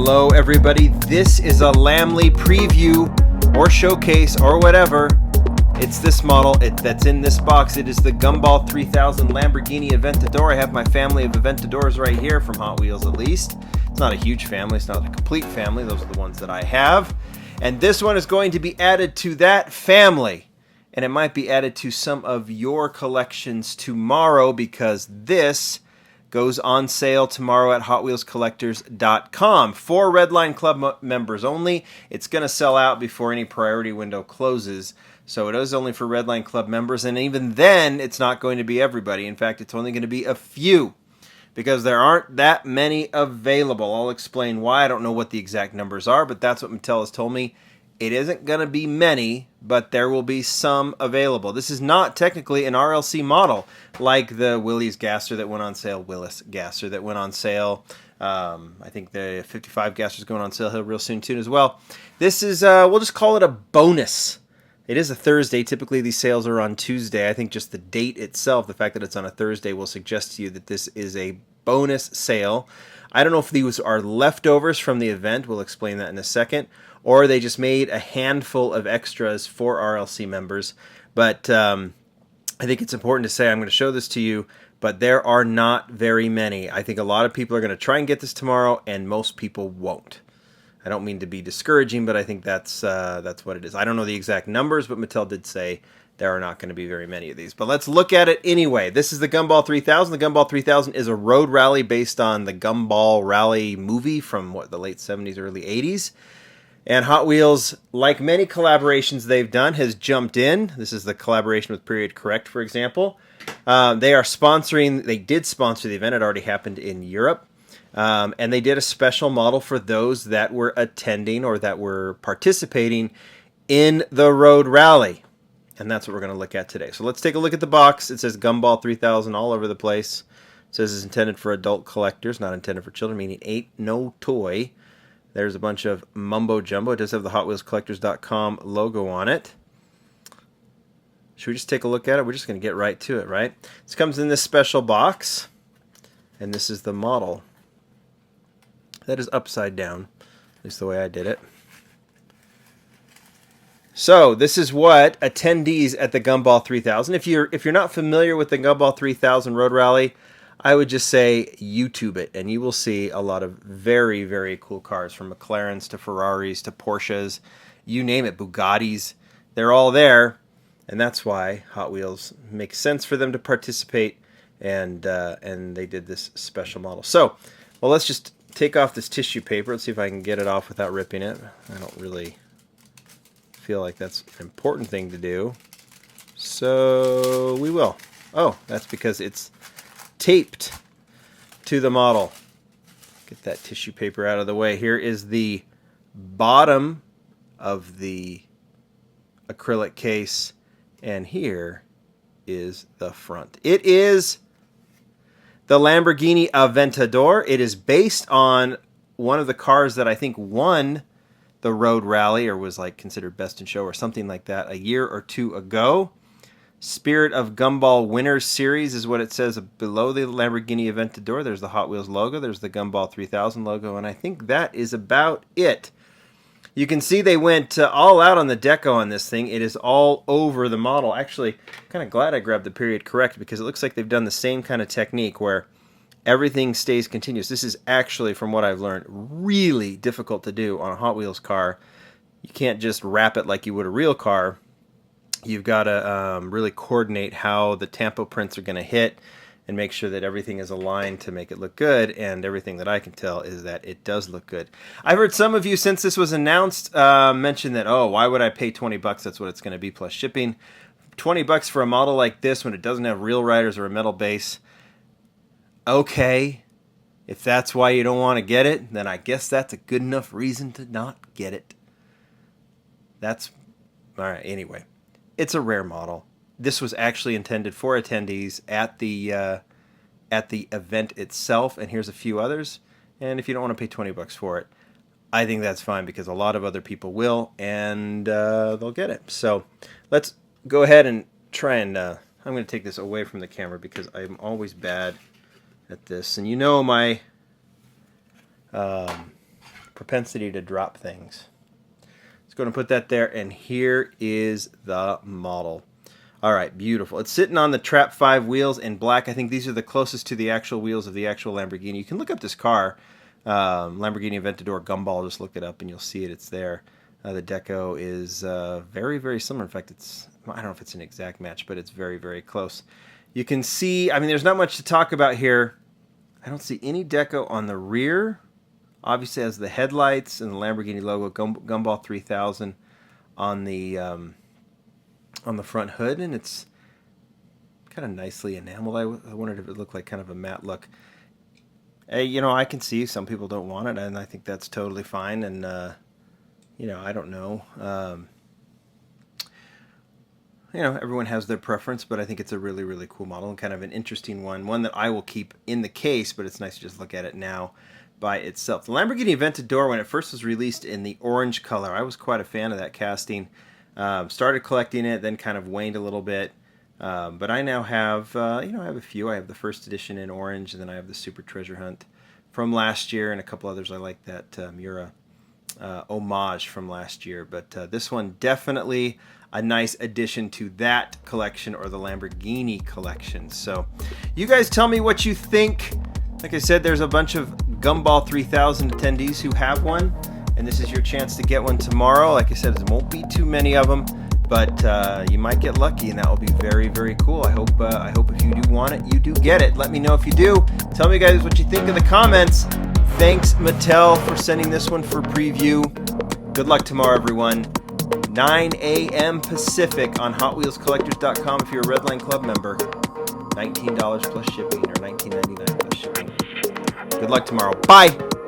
Hello everybody, this is a Lamley preview or showcase or whatever. It's this model that's in this box. It is the Gumball 3000 Lamborghini Aventador. I have my family of Aventadors right here from Hot Wheels at least. It's not a huge family, it's not a complete family. Those are the ones that I have. And this one is going to be added to that family. And it might be added to some of your collections tomorrow because this goes on sale tomorrow at HotWheelsCollectors.com for Redline Club members only. It's going to sell out before any priority window closes. So it is only for Redline Club members. And even then, it's not going to be everybody. In fact, it's only going to be a few because there aren't that many available. I'll explain why. I don't know what the exact numbers are, but that's what Mattel has told me. It isn't going to be many, but there will be some available. This is not technically an RLC model like the Willis Gasser that went on sale, I think the 55 Gasser is going on sale here real soon as well. This is, we'll just call it a bonus. It is a Thursday. Typically these sales are on Tuesday. I think just the date itself, the fact that it's on a Thursday, will suggest to you that this is a bonus sale. I don't know if these are leftovers from the event. We'll explain that in a second. Or they just made a handful of extras for RLC members. But I think it's important to say, I'm going to show this to you, but there are not very many. I think a lot of people are going to try and get this tomorrow, and most people won't. I don't mean to be discouraging, but I think that's what it is. I don't know the exact numbers, but Mattel did say there are not going to be very many of these. But let's look at it anyway. This is the Gumball 3000. The Gumball 3000 is a road rally based on the Gumball Rally movie from, the late 70s, early 80s. And Hot Wheels, like many collaborations they've done, has jumped in. This is the collaboration with Period Correct, for example. They did sponsor the event. It already happened in Europe. And they did a special model for those that were attending or that were participating in the road rally. And that's what we're going to look at today. So let's take a look at the box. It says Gumball 3000 all over the place. It says it's intended for adult collectors, not intended for children, meaning ain't no toy. There's a bunch of mumbo jumbo. It does have the HotWheelsCollectors.com logo on it. Should we just take a look at it? We're just going to get right to it, right? This comes in this special box, and this is the model. That is upside down, at least the way I did it. So this is what attendees at the Gumball 3000. If you're not familiar with the Gumball 3000 Road Rally, I would just say YouTube it, and you will see a lot of very, very cool cars, from McLarens to Ferraris to Porsches, you name it, Bugattis. They're all there, and that's why Hot Wheels makes sense for them to participate, and they did this special model. So, well, let's just take off this tissue paper. Let's see if I can get it off without ripping it. I don't really feel like that's an important thing to do, so we will. Oh, that's because it's taped to the model. Get that tissue paper out of the way. Here is the bottom of the acrylic case, and here is the front. It is the Lamborghini Aventador. It is based on one of the cars that I think won the road rally, or was like considered best in show or something like that a year or two ago. Spirit of Gumball Winners Series is what it says below the Lamborghini Aventador. There's the Hot Wheels logo. There's the Gumball 3000 logo. And I think that is about it. You can see they went all out on the deco on this thing. It is all over the model. Actually, I'm kind of glad I grabbed the Period Correct because it looks like they've done the same kind of technique where everything stays continuous. This is actually, from what I've learned, really difficult to do on a Hot Wheels car. You can't just wrap it like you would a real car. You've got to really coordinate how the tampo prints are going to hit and make sure that everything is aligned to make it look good, and everything that I can tell is that it does look good. I've heard some of you, since this was announced, mention that, oh, why would I pay $20? That's what it's going to be plus shipping. $20 for a model like this when it doesn't have real riders or a metal base. Okay, if that's why you don't want to get it, then I guess that's a good enough reason to not get it. That's, all right, anyway. It's a rare model. This was actually intended for attendees at the event itself, and here's a few others. And if you don't want to pay $20 for it, I think that's fine because a lot of other people will, and they'll get it. So let's go ahead and try and I'm going to take this away from the camera because I'm always bad at this. And you know my propensity to drop things. Let's go and put that there, and here is the model. All right, beautiful. It's sitting on the Trap 5 wheels in black. I think these are the closest to the actual wheels of the actual Lamborghini. You can look up this car, Lamborghini Aventador Gumball. Just look it up and you'll see it. It's there. The deco is very, very similar. In fact, I don't know if it's an exact match, but it's very, very close. You can see, I mean, there's not much to talk about here. I don't see any deco on the rear. Obviously, it has the headlights and the Lamborghini logo, Gumball 3000 on the front hood, and it's kind of nicely enameled. I wondered if it looked like kind of a matte look. You know, I can see some people don't want it, and I think that's totally fine. And you know, I don't know. You know, everyone has their preference, but I think it's a really, really cool model and kind of an interesting one that I will keep in the case, but it's nice to just look at it now by itself. The Lamborghini Aventador, when it first was released in the orange color, I was quite a fan of that casting. Started collecting it, then kind of waned a little bit. But I now have, you know, I have a few. I have the first edition in orange, and then I have the Super Treasure Hunt from last year, and a couple others. I like that Mura homage from last year. But this one, definitely a nice addition to that collection, or the Lamborghini collection. So you guys tell me what you think. Like I said, there's a bunch of Gumball 3000 attendees who have one, and this is your chance to get one tomorrow. Like I said, there won't be too many of them, but you might get lucky, and that will be very, very cool. I hope if you do want it, you do get it. Let me know if you do. Tell me, guys, what you think in the comments. Thanks, Mattel, for sending this one for preview. Good luck tomorrow, everyone. 9 a.m. Pacific on HotWheelsCollectors.com if you're a Redline Club member. $19 plus shipping, or $19.99 plus shipping. Good luck tomorrow. Bye!